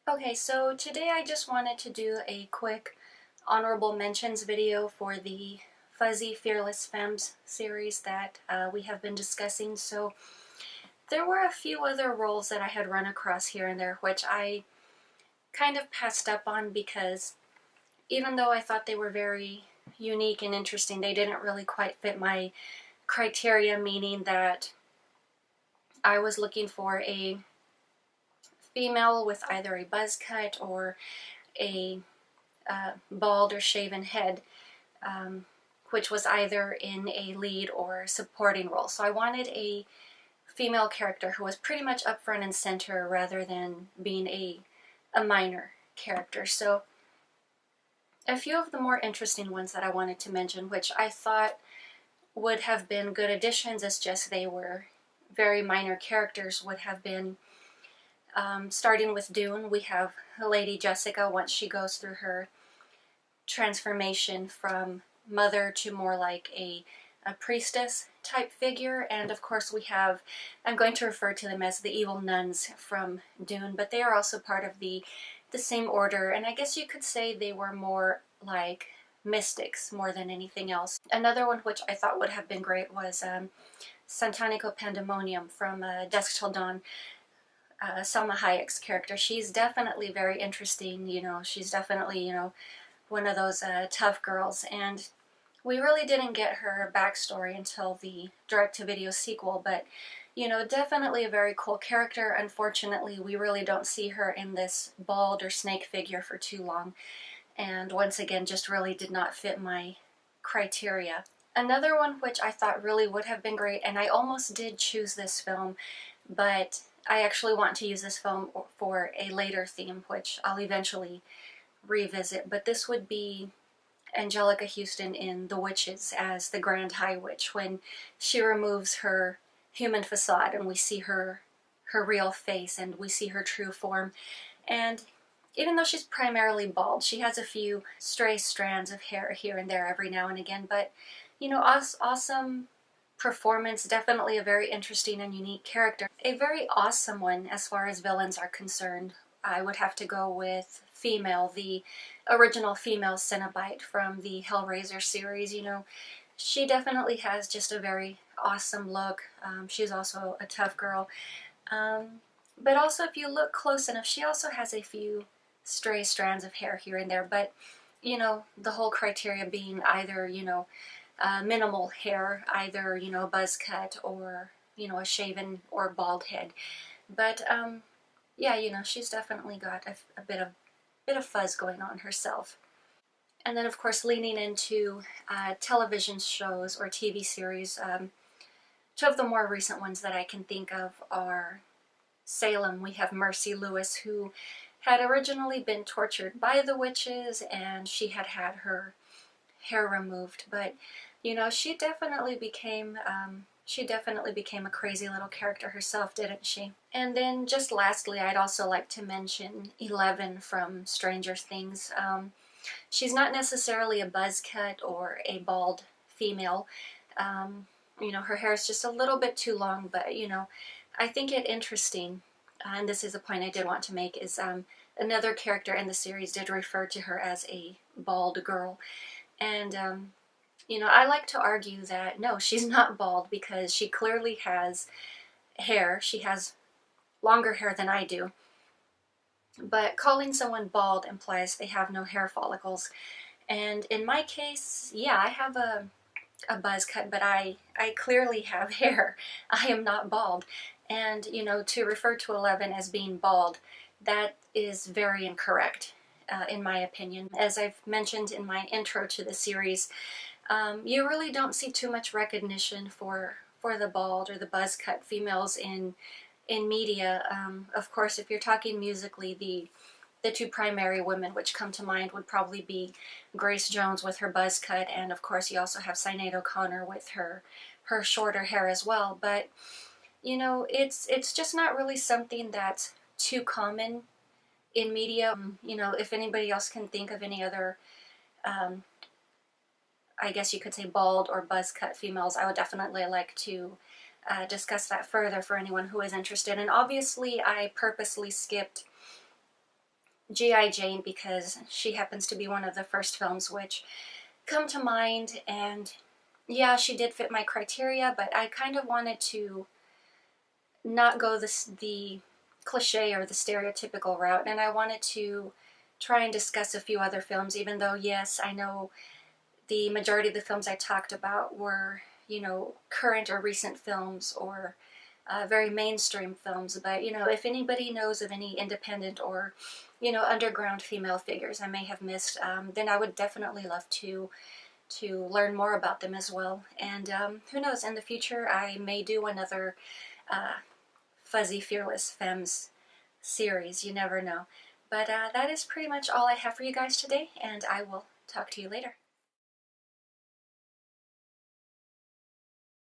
Okay, so today I just wanted to do a quick honorable mentions video for the Fuzzy Fearless Femmes series that we have been discussing. So there were a few other roles that I had run across here and there which I kind of passed up on because even though I thought they were very unique and interesting, they didn't really quite fit my criteria, meaning that I was looking for a female with either a buzz cut or a bald or shaven head, which was either in a lead or supporting role. So I wanted a female character who was pretty much up front and center rather than being a minor character. So a few of the more interesting ones that I wanted to mention, which I thought would have been good additions, as just they were very minor characters, would have been starting with Dune. We have Lady Jessica once she goes through her transformation from mother to more like a priestess type figure, and of course we have, I'm going to refer to them as the evil nuns from Dune, but they are also part of the same order, and I guess you could say they were more like mystics more than anything else. Another one which I thought would have been great was Santanico Pandemonium from Dusk Till Dawn. Selma Hayek's character. She's definitely very interesting, she's definitely, one of those tough girls, and we really didn't get her backstory until the direct-to-video sequel, but definitely a very cool character. Unfortunately, we really don't see her in this bald or snake figure for too long, and once again just really did not fit my criteria. Another one which I thought really would have been great, and I almost did choose this film, but I actually want to use this film for a later theme, which I'll eventually revisit, but this would be Angelica Houston in The Witches as the Grand High Witch, when she removes her human facade and we see her real face and we see her true form. And even though she's primarily bald, she has a few stray strands of hair here and there every now and again, but awesome performance, definitely a very interesting and unique character. A very awesome one as far as villains are concerned, I would have to go with Female, the original female Cenobite from the Hellraiser series. She definitely has just a very awesome look. She's also a tough girl. But also, if you look close enough, she also has a few stray strands of hair here and there, but the whole criteria being either, minimal hair, either, buzz cut or, a shaven or bald head. But, yeah, she's definitely got a bit of fuzz going on herself. And then, of course, leaning into television shows or TV series, two of the more recent ones that I can think of are Salem. We have Mercy Lewis, who had originally been tortured by the witches, and she had her hair removed, but she definitely became a crazy little character herself, didn't she? And then just lastly, I'd also like to mention Eleven from Stranger Things. She's not necessarily a buzz cut or a bald female. Her hair is just a little bit too long, but I think it interesting, and this is a point I did want to make, is another character in the series did refer to her as a bald girl. And, I like to argue that no, she's not bald, because she clearly has hair. She has longer hair than I do. But calling someone bald implies they have no hair follicles. And in my case, yeah, I have a buzz cut, but I clearly have hair. I am not bald. And, to refer to Eleven as being bald, that is very incorrect, in my opinion. As I've mentioned in my intro to the series, you really don't see too much recognition for the bald or the buzz cut females in media. Of course, if you're talking musically, the two primary women which come to mind would probably be Grace Jones with her buzz cut, and of course you also have Sinead O'Connor with her shorter hair as well. But it's just not really something that's too common in media. If anybody else can think of any other, I guess you could say bald or buzz cut females, I would definitely like to discuss that further for anyone who is interested. And obviously I purposely skipped G.I. Jane because she happens to be one of the first films which come to mind, and yeah, she did fit my criteria, but I kind of wanted to not go the cliche or the stereotypical route, and I wanted to try and discuss a few other films, even though, yes, I know the majority of the films I talked about were, you know, current or recent films or very mainstream films. But, you know, if anybody knows of any independent or, you know, underground female figures I may have missed, then I would definitely love to learn more about them as well. And who knows, in the future I may do another Fuzzy Fearless Femmes series. You never know. But that is pretty much all I have for you guys today, and I will talk to you later.